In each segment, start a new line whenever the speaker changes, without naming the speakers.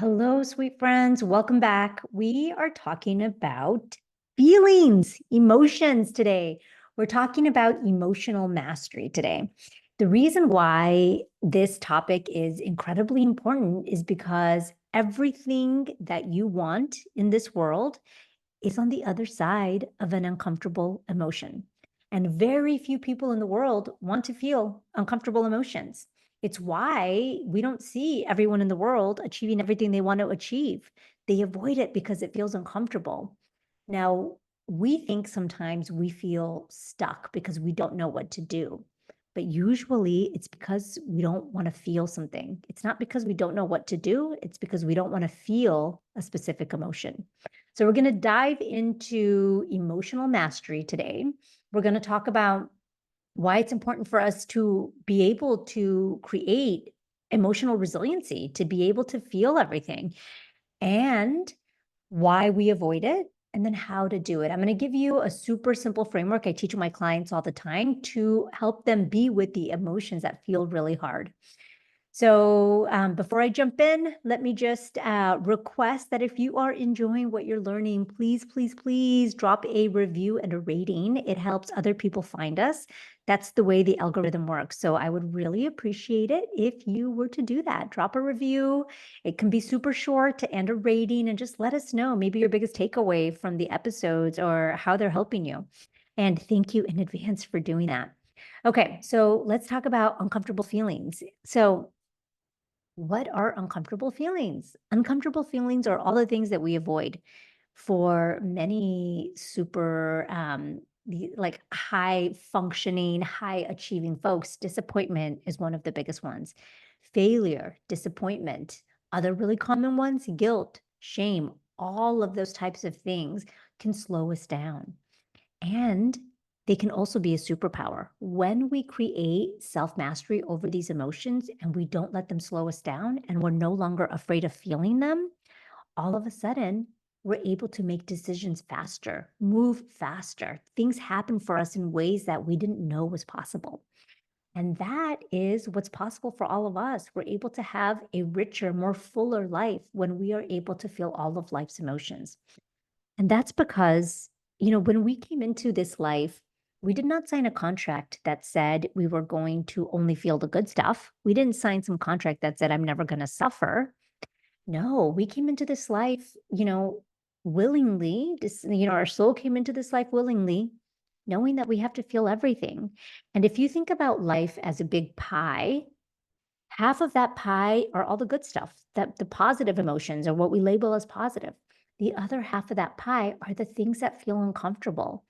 Hello, sweet friends. Welcome back. We are talking about feelings, emotions today. We're talking about emotional mastery today. The reason why this topic is incredibly important is because everything that you want in this world is on the other side of an uncomfortable emotion. And very few people in the world want to feel uncomfortable emotions. It's why we don't see everyone in the world achieving everything they want to achieve. They avoid it because it feels uncomfortable. Now, we think sometimes we feel stuck because we don't know what to do. But usually it's because we don't want to feel something. It's not because we don't know what to do, it's because we don't want to feel a specific emotion. So we're going to dive into emotional mastery today. We're going to talk about why it's important for us to be able to create emotional resiliency, to be able to feel everything, and why we avoid it, and then how to do it. I'm going to give you a super simple framework I teach my clients all the time to help them be with the emotions that feel really hard. So before I jump in, let me just request that if you are enjoying what you're learning, please, please, please drop a review and a rating. It helps other people find us. That's the way the algorithm works. So I would really appreciate it if you were to do that. Drop a review. It can be super short and a rating, and just let us know maybe your biggest takeaway from the episodes or how they're helping you. And thank you in advance for doing that. Okay, so let's talk about uncomfortable feelings. So what are uncomfortable feelings? Uncomfortable feelings are all the things that we avoid. For many super like high functioning, high achieving folks, disappointment is one of the biggest ones. Failure, disappointment, other really common ones, guilt, shame, all of those types of things can slow us down. And they can also be a superpower. When we create self mastery over these emotions and we don't let them slow us down and we're no longer afraid of feeling them, all of a sudden, we're able to make decisions faster, move faster. Things happen for us in ways that we didn't know was possible. And that is what's possible for all of us. We're able to have a richer, more fuller life when we are able to feel all of life's emotions. And that's because, when we came into this life, we did not sign a contract that said we were going to only feel the good stuff. We didn't sign some contract that said, I'm never going to suffer. No, we came into this life, willingly. Our soul came into this life willingly, knowing that we have to feel everything. And if you think about life as a big pie, half of that pie are all the good stuff, that the positive emotions are what we label as positive. The other half of that pie are the things that feel uncomfortable.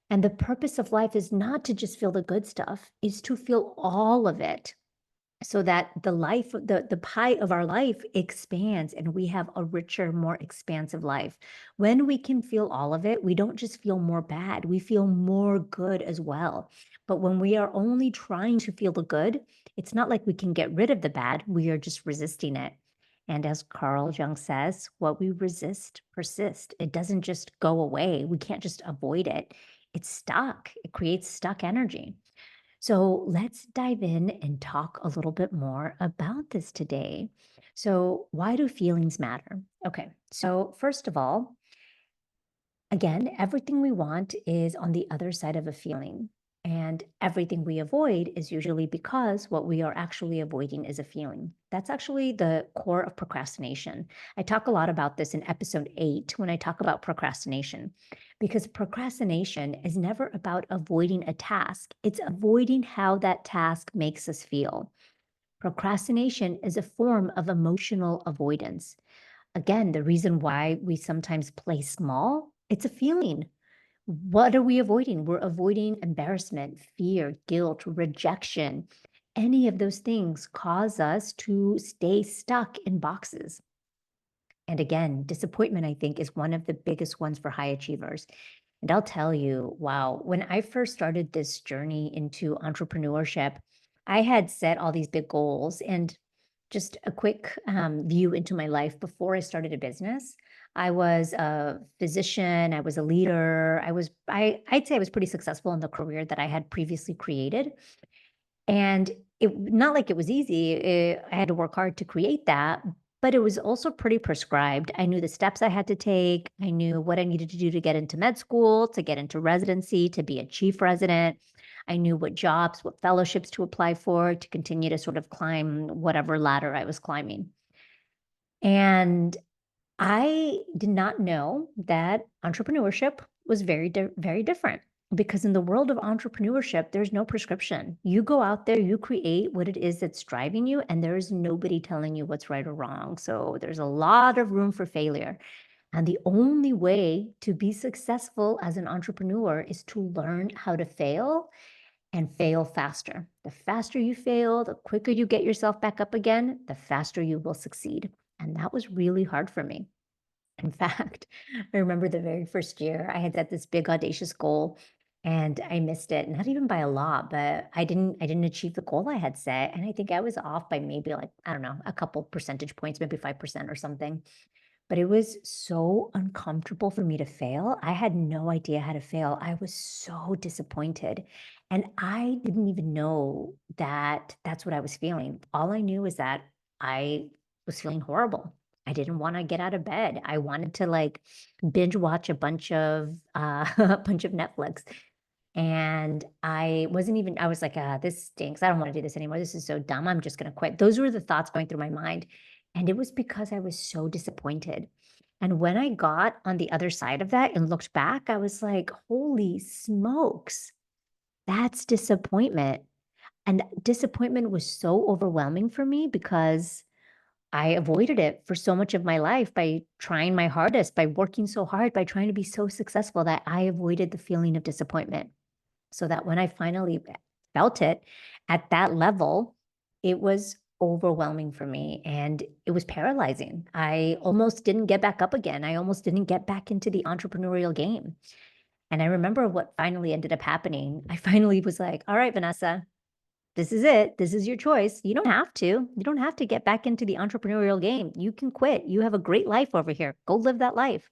And the purpose of life is not to just feel the good stuff, is to feel all of it so that the pie of our life expands and we have a richer, more expansive life. When we can feel all of it, we don't just feel more bad, we feel more good as well. But when we are only trying to feel the good, it's not like we can get rid of the bad, we are just resisting it. And as Carl Jung says, what we resist persists. It doesn't just go away. We can't just avoid it. It's stuck. It creates stuck energy. So let's dive in and talk a little bit more about this today. So, why do feelings matter? Okay, so first of all, again, everything we want is on the other side of a feeling. And everything we avoid is usually because what we are actually avoiding is a feeling. That's actually the core of procrastination. I talk a lot about this in episode 8 when I talk about procrastination, because procrastination is never about avoiding a task, it's avoiding how that task makes us feel. Procrastination is a form of emotional avoidance. Again, the reason why we sometimes play small, it's a feeling. What are we avoiding? We're avoiding embarrassment, fear, guilt, rejection. Any of those things cause us to stay stuck in boxes. And again, disappointment, I think, is one of the biggest ones for high achievers. And I'll tell you, wow, when I first started this journey into entrepreneurship, I had set all these big goals. And just a quick view into my life before I started a business. I was a physician, I was a leader, I'd say I was pretty successful in the career that I had previously created. And it not like it was easy. I had to work hard to create that, but it was also pretty prescribed. I knew the steps I had to take. I knew what I needed to do to get into med school, to get into residency, to be a chief resident. I knew what jobs, what fellowships to apply for to continue to sort of climb whatever ladder I was climbing. And I did not know that entrepreneurship was very different, because in the world of entrepreneurship, there's no prescription. You go out there, you create what it is that's driving you, and there's nobody telling you what's right or wrong. So there's a lot of room for failure. And the only way to be successful as an entrepreneur is to learn how to fail and fail faster. The faster you fail, the quicker you get yourself back up again, the faster you will succeed. And that was really hard for me. In fact, I remember the very first year I had set this big audacious goal and I missed it, not even by a lot, but I didn't achieve the goal I had set. And I think I was off by maybe like, I don't know, a couple percentage points, maybe 5% or something. But it was so uncomfortable for me to fail. I had no idea how to fail. I was so disappointed. And I didn't even know that that's what I was feeling. All I knew is that I was feeling horrible. I didn't want to get out of bed. I wanted to like binge watch a bunch of a bunch of Netflix. And I wasn't even, I was like, this stinks. I don't want to do this anymore. This is so dumb. I'm just going to quit. Those were the thoughts going through my mind. And it was because I was so disappointed. And when I got on the other side of that and looked back, I was like, holy smokes, that's disappointment. And disappointment was so overwhelming for me because I avoided it for so much of my life by trying my hardest, by working so hard, by trying to be so successful that I avoided the feeling of disappointment. So that when I finally felt it at that level, it was overwhelming for me and it was paralyzing. I almost didn't get back up again. I almost didn't get back into the entrepreneurial game. And I remember what finally ended up happening. I finally was like, all right, Vanessa, this is it. This is your choice. You don't have to. You don't have to get back into the entrepreneurial game. You can quit. You have a great life over here. Go live that life.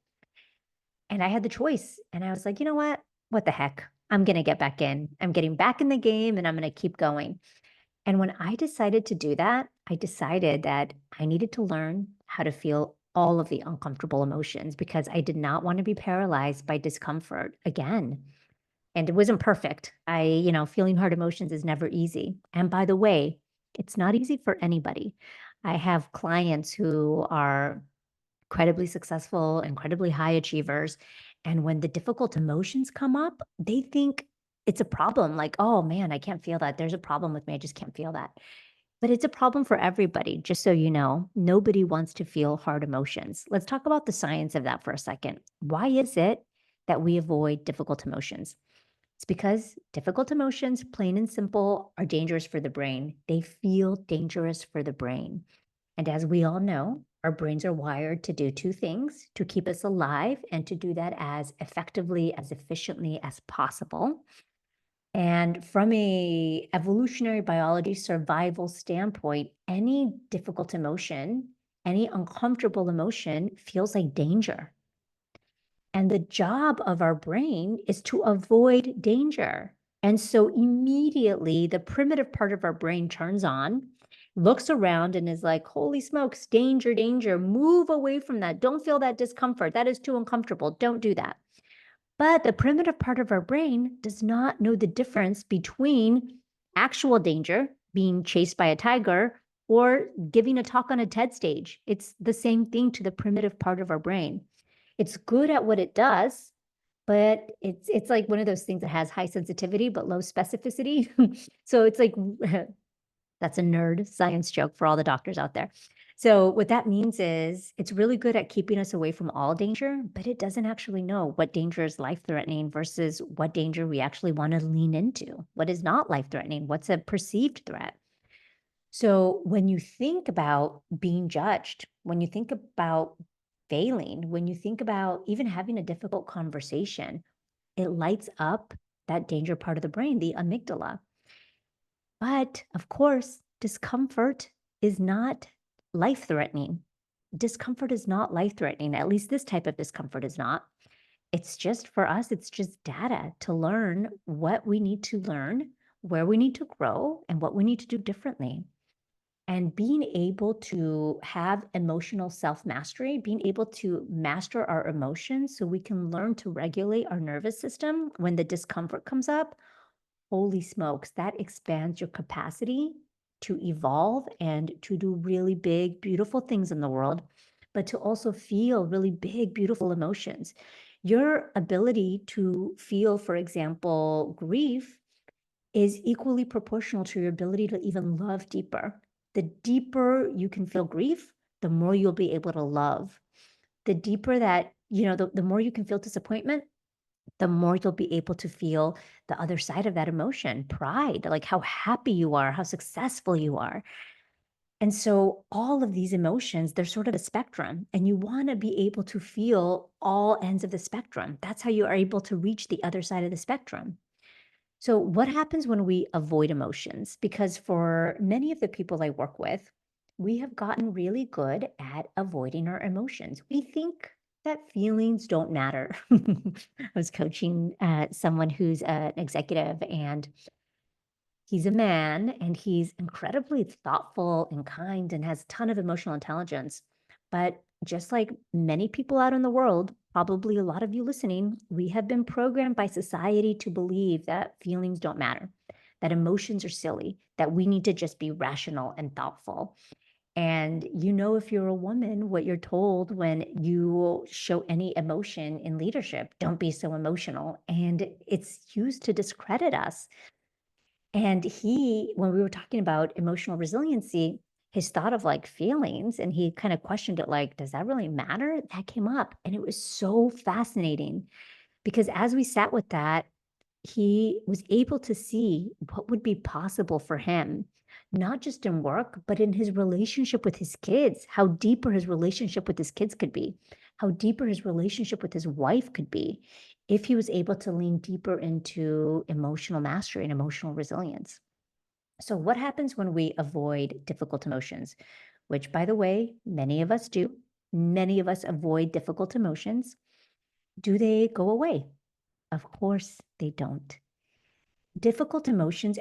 And I had the choice. And I was like, you know what? What the heck? I'm going to get back in. I'm getting back in the game and I'm going to keep going. And when I decided to do that, I decided that I needed to learn how to feel all of the uncomfortable emotions because I did not want to be paralyzed by discomfort again. And it wasn't perfect. Feeling hard emotions is never easy. And by the way, it's not easy for anybody. I have clients who are incredibly successful, incredibly high achievers. And when the difficult emotions come up, they think it's a problem. Like, oh man, I can't feel that. There's a problem with me. I just can't feel that. But it's a problem for everybody. Just so you know, nobody wants to feel hard emotions. Let's talk about the science of that for a second. Why is it that we avoid difficult emotions? It's because difficult emotions, plain and simple, are dangerous for the brain. They feel dangerous for the brain. And as we all know, our brains are wired to do two things, to keep us alive and to do that as effectively, as efficiently as possible. And from a evolutionary biology survival standpoint, any difficult emotion, any uncomfortable emotion feels like danger. And the job of our brain is to avoid danger. And so immediately the primitive part of our brain turns on, looks around and is like, holy smokes, danger, danger, move away from that. Don't feel that discomfort. That is too uncomfortable. Don't do that. But the primitive part of our brain does not know the difference between actual danger, being chased by a tiger, or giving a talk on a TED stage. It's the same thing to the primitive part of our brain. It's good at what it does, but it's like one of those things that has high sensitivity but low specificity. So it's like that's a nerd science joke for all the doctors out there. So what that means is it's really good at keeping us away from all danger, but it doesn't actually know what danger is life-threatening versus what danger we actually want to lean into. What is not life-threatening? What's a perceived threat? So when you think about being judged, when you think about failing, when you think about even having a difficult conversation, it lights up that danger part of the brain, the amygdala. But of course, discomfort is not life-threatening. Discomfort is not life-threatening. At least this type of discomfort is not. It's just for us, it's just data to learn what we need to learn, where we need to grow, and what we need to do differently. And being able to have emotional self-mastery, being able to master our emotions so we can learn to regulate our nervous system when the discomfort comes up, holy smokes, that expands your capacity to evolve and to do really big, beautiful things in the world, but to also feel really big, beautiful emotions. Your ability to feel, for example, grief is equally proportional to your ability to even love deeper. The deeper you can feel grief, the more you'll be able to love. The deeper that, the more you can feel disappointment, the more you'll be able to feel the other side of that emotion, pride, like how happy you are, how successful you are. And so all of these emotions, they're sort of a spectrum, and you want to be able to feel all ends of the spectrum. That's how you are able to reach the other side of the spectrum. So, what happens when we avoid emotions? Because for many of the people I work with, we have gotten really good at avoiding our emotions. We think that feelings don't matter. I was coaching someone who's an executive, and he's a man, and he's incredibly thoughtful and kind and has a ton of emotional intelligence. But just like many people out in the world, probably a lot of you listening, we have been programmed by society to believe that feelings don't matter, that emotions are silly, that we need to just be rational and thoughtful. And if you're a woman, what you're told when you show any emotion in leadership, don't be so emotional. And it's used to discredit us. And when we were talking about emotional resiliency, his thought of like feelings, and he kind of questioned it like, does that really matter? That came up. And it was so fascinating because as we sat with that, he was able to see what would be possible for him, not just in work, but in his relationship with his kids, how deeper his relationship with his kids could be, how deeper his relationship with his wife could be if he was able to lean deeper into emotional mastery and emotional resilience. So, what happens when we avoid difficult emotions? Which, by the way, many of us do. Many of us avoid difficult emotions. Do they go away? Of course, they don't. Difficult emotions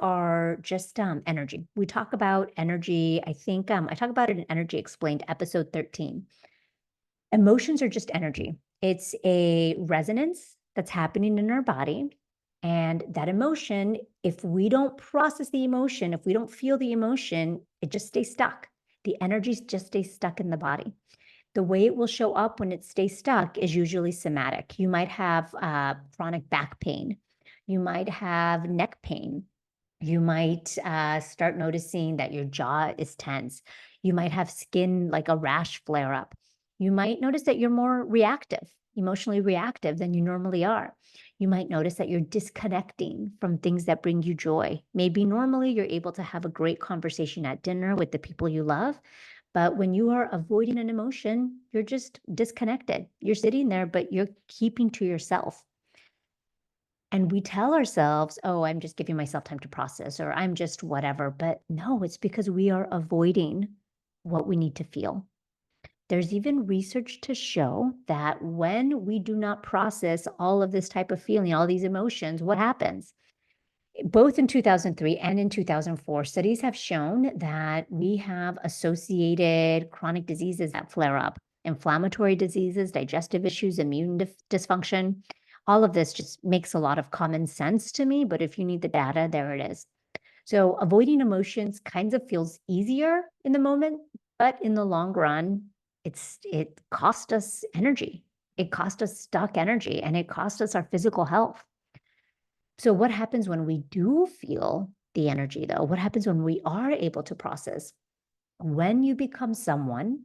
are just energy. We talk about energy. I think I talk about it in Energy Explained, episode 13. Emotions are just energy. It's a resonance that's happening in our body. And that emotion, if we don't process the emotion, if we don't feel the emotion, it just stays stuck. The energies just stay stuck in the body. The way it will show up when it stays stuck is usually somatic. You might have chronic back pain. You might have neck pain. You might start noticing that your jaw is tense. You might have skin like a rash flare up. You might notice that you're more reactive, emotionally reactive than you normally are. You might notice that you're disconnecting from things that bring you joy. Maybe normally you're able to have a great conversation at dinner with the people you love, but when you are avoiding an emotion, you're just disconnected. You're sitting there, but you're keeping to yourself. And we tell ourselves, oh, I'm just giving myself time to process, or I'm just whatever. But no, it's because we are avoiding what we need to feel. There's even research to show that when we do not process all of this type of feeling, all these emotions, what happens? Both in 2003 and in 2004, studies have shown that we have associated chronic diseases that flare up, inflammatory diseases, digestive issues, immune dysfunction. All of this just makes a lot of common sense to me, but if you need the data, there it is. So avoiding emotions kind of feels easier in the moment, but in the long run, it cost us energy. It cost us stuck energy, and it cost us our physical health. So what happens when we do feel the energy, though? What happens when we are able to process? When you become someone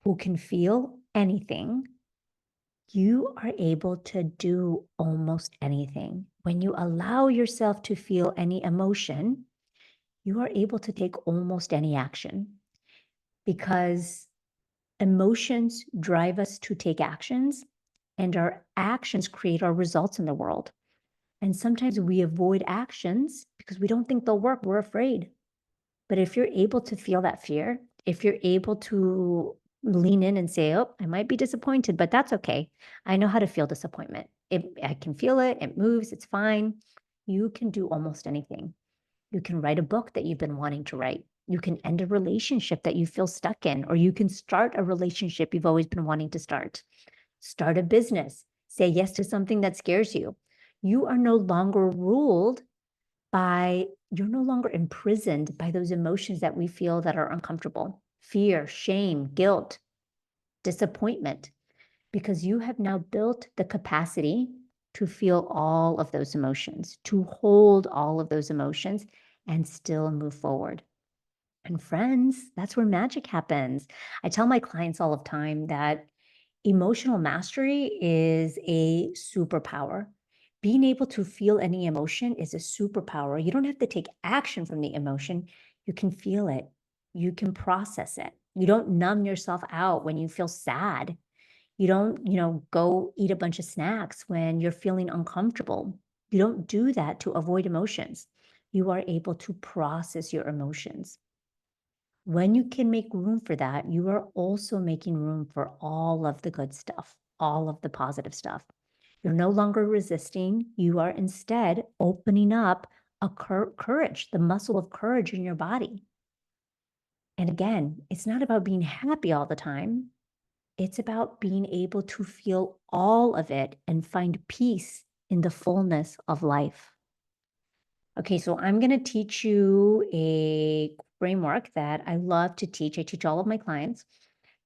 who can feel anything, you are able to do almost anything. When you allow yourself to feel any emotion, you are able to take almost any action because emotions drive us to take actions, and our actions create our results in the world. And sometimes we avoid actions because we don't think they'll work. We're afraid. But if you're able to feel that fear, if you're able to lean in and say, oh, I might be disappointed, but that's okay. I know how to feel disappointment. I can feel it. It moves. It's fine. You can do almost anything. You can write a book that you've been wanting to write. You can end a relationship that you feel stuck in, or you can start a relationship you've always been wanting to start. Start a business. Say yes to something that scares you. You are no longer you're no longer imprisoned by those emotions that we feel that are uncomfortable. Fear, shame, guilt, disappointment, because you have now built the capacity to feel all of those emotions, to hold all of those emotions and still move forward. And friends, that's where magic happens. I tell my clients all the time that emotional mastery is a superpower. Being able to feel any emotion is a superpower. You don't have to take action from the emotion. You can feel it. You can process it. You don't numb yourself out when you feel sad. You don't, go eat a bunch of snacks when you're feeling uncomfortable. You don't do that to avoid emotions. You are able to process your emotions. When you can make room for that, you are also making room for all of the good stuff, all of the positive stuff. You're no longer resisting. You are instead opening up a courage, the muscle of courage in your body. And again, it's not about being happy all the time. It's about being able to feel all of it and find peace in the fullness of life. Okay, so I'm going to teach you a framework that I love to teach. I teach all of my clients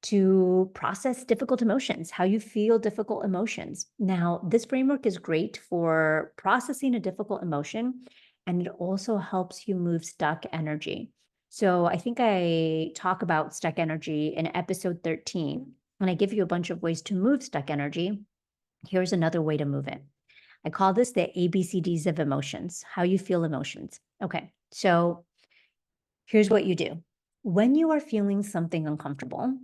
to process difficult emotions, how you feel difficult emotions. Now, this framework is great for processing a difficult emotion, and it also helps you move stuck energy. So I think I talk about stuck energy in episode 13, and I give you a bunch of ways to move stuck energy. Here's another way to move it. I call this the ABCDs of emotions, how you feel emotions. Okay, so here's what you do. When you are feeling something uncomfortable,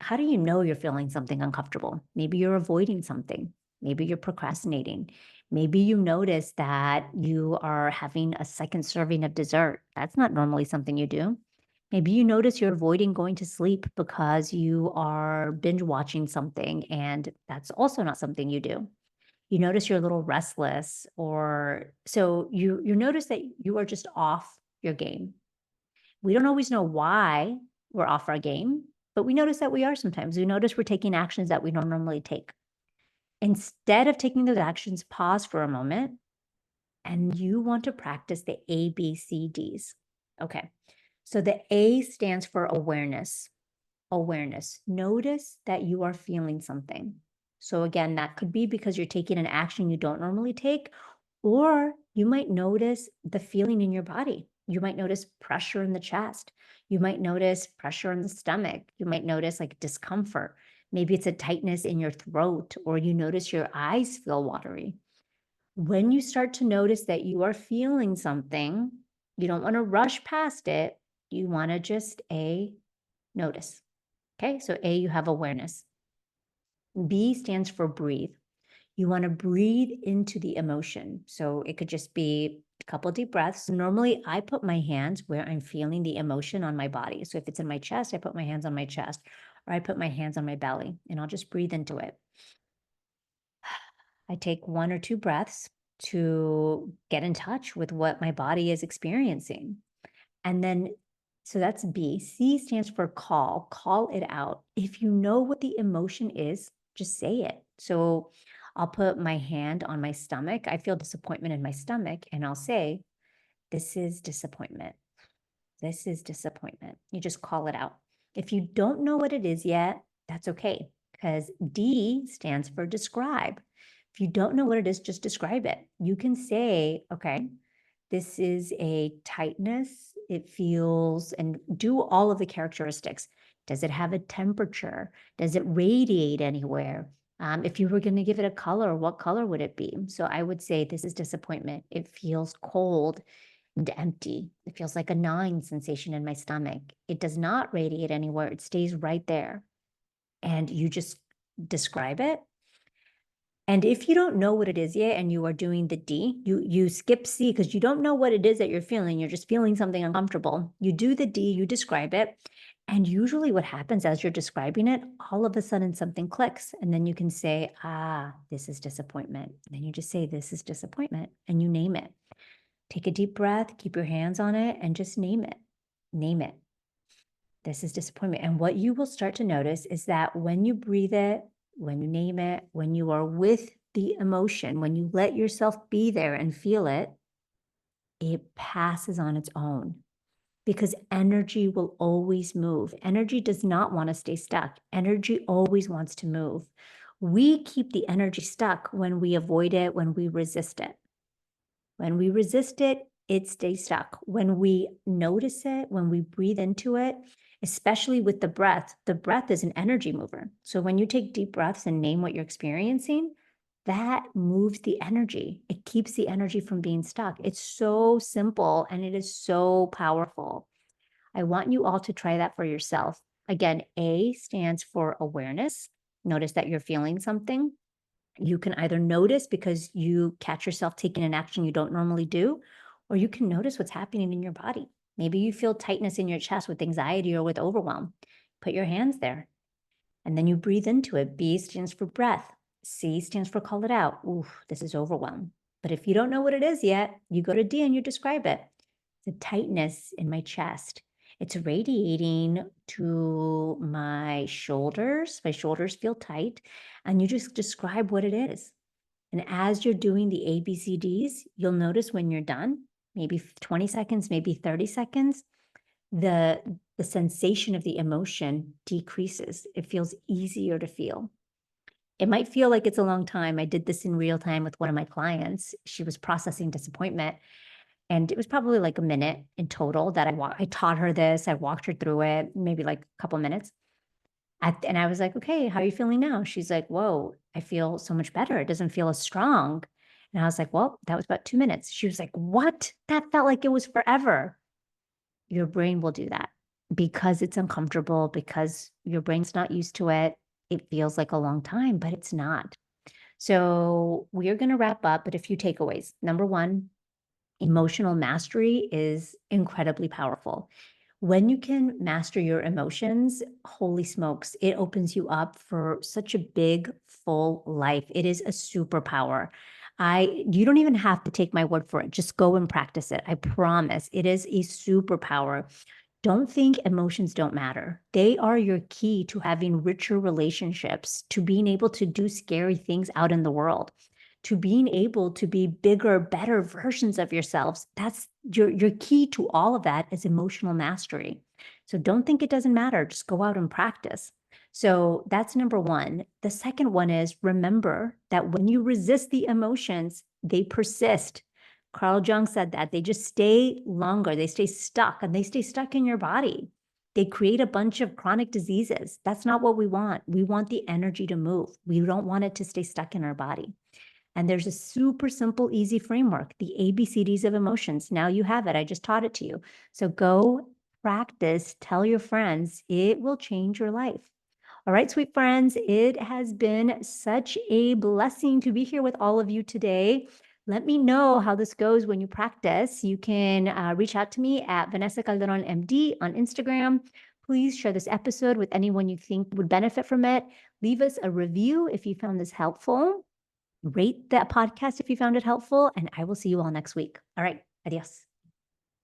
how do you know you're feeling something uncomfortable? Maybe you're avoiding something. Maybe you're procrastinating. Maybe you notice that you are having a second serving of dessert. That's not normally something you do. Maybe you notice you're avoiding going to sleep because you are binge watching something, and that's also not something you do. You notice you're a little restless, or so you notice that you are just off your game. We don't always know why we're off our game, but we notice that we are sometimes. We notice we're taking actions that we don't normally take. Instead of taking those actions, pause for a moment, and you want to practice the ABCDs. Okay. So the A stands for awareness. Awareness. Notice that you are feeling something. So again, that could be because you're taking an action you don't normally take, or you might notice the feeling in your body. You might notice pressure in the chest. You might notice pressure in the stomach. You might notice like discomfort. Maybe it's a tightness in your throat, or you notice your eyes feel watery. When you start to notice that you are feeling something, you don't want to rush past it. You want to just notice. Okay, so A, you have awareness. B stands for breathe. You want to breathe into the emotion. So it could just be a couple of deep breaths. Normally, I put my hands where I'm feeling the emotion on my body. So if it's in my chest, I put my hands on my chest, or I put my hands on my belly, and I'll just breathe into it. I take 1 or 2 breaths to get in touch with what my body is experiencing. And then, so that's B. C stands for call it out. If you know what the emotion is, just say it. So I'll put my hand on my stomach. I feel disappointment in my stomach, and I'll say, this is disappointment. This is disappointment. You just call it out. If you don't know what it is yet, that's okay, because D stands for describe. If you don't know what it is, just describe it. You can say, okay, this is a tightness. It feels, and do all of the characteristics. Does it have a temperature? Does it radiate anywhere? If you were going to give it a color, what color would it be? So I would say this is disappointment. It feels cold and empty. It feels like a gnawing sensation in my stomach. It does not radiate anywhere. It stays right there. And you just describe it. And if you don't know what it is yet and you are doing the D, you skip C because you don't know what it is that you're feeling. You're just feeling something uncomfortable. You do the D, you describe it. And usually what happens as you're describing it, all of a sudden something clicks. And then you can say, this is disappointment. And then you just say, this is disappointment. And you name it. Take a deep breath, keep your hands on it, and just name it. Name it. This is disappointment. And what you will start to notice is that when you breathe it, when you name it, when you are with the emotion, when you let yourself be there and feel it, it passes on its own because energy will always move. Energy does not want to stay stuck. Energy always wants to move. We keep the energy stuck when we avoid it, when we resist it. When we resist it, it stays stuck. When we notice it, when we breathe into it, especially with the breath is an energy mover. So when you take deep breaths and name what you're experiencing, that moves the energy. It keeps the energy from being stuck. It's so simple and it is so powerful. I want you all to try that for yourself. Again, A stands for awareness. Notice that you're feeling something. You can either notice because you catch yourself taking an action you don't normally do, or you can notice what's happening in your body. Maybe you feel tightness in your chest with anxiety or with overwhelm. Put your hands there and then you breathe into it. B stands for breath. C stands for call it out. Ooh, this is overwhelm. But if you don't know what it is yet, you go to D and you describe it. The tightness in my chest. It's radiating to my shoulders. My shoulders feel tight. And you just describe what it is. And as you're doing the ABCDs, you'll notice when you're done, maybe 20 seconds, maybe 30 seconds, the sensation of the emotion decreases. It feels easier to feel. It might feel like it's a long time. I did this in real time with one of my clients. She was processing disappointment. And it was probably like a minute in total that I taught her this. I walked her through it, maybe like a couple minutes. And I was like, okay, how are you feeling now? She's like, whoa, I feel so much better. It doesn't feel as strong. And I was like, well, that was about 2 minutes. She was like, what? That felt like it was forever. Your brain will do that because it's uncomfortable, because your brain's not used to it. It feels like a long time, but it's not. So we are going to wrap up, but a few takeaways. Number one, emotional mastery is incredibly powerful. When you can master your emotions, holy smokes, it opens you up for such a big, full life. It is a superpower. You don't even have to take my word for it. Just go and practice it. I promise. It is a superpower. Don't think emotions don't matter. They are your key to having richer relationships, to being able to do scary things out in the world, to being able to be bigger, better versions of yourselves. That's your key to all of that is emotional mastery. So don't think it doesn't matter. Just go out and practice. So that's number one. The second one is remember that when you resist the emotions, they persist. Carl Jung said that they just stay longer, they stay stuck, and they stay stuck in your body. They create a bunch of chronic diseases. That's not what we want. We want the energy to move. We don't want it to stay stuck in our body. And there's a super simple, easy framework, the ABCDs of emotions. Now you have it. I just taught it to you. So go practice, tell your friends. It will change your life. All right, sweet friends, it has been such a blessing to be here with all of you today. Let me know how this goes when you practice. You can reach out to me at Vanessa Calderon MD on Instagram. Please share this episode with anyone you think would benefit from it. Leave us a review if you found this helpful. Rate that podcast if you found it helpful, and I will see you all next week. All right, adios.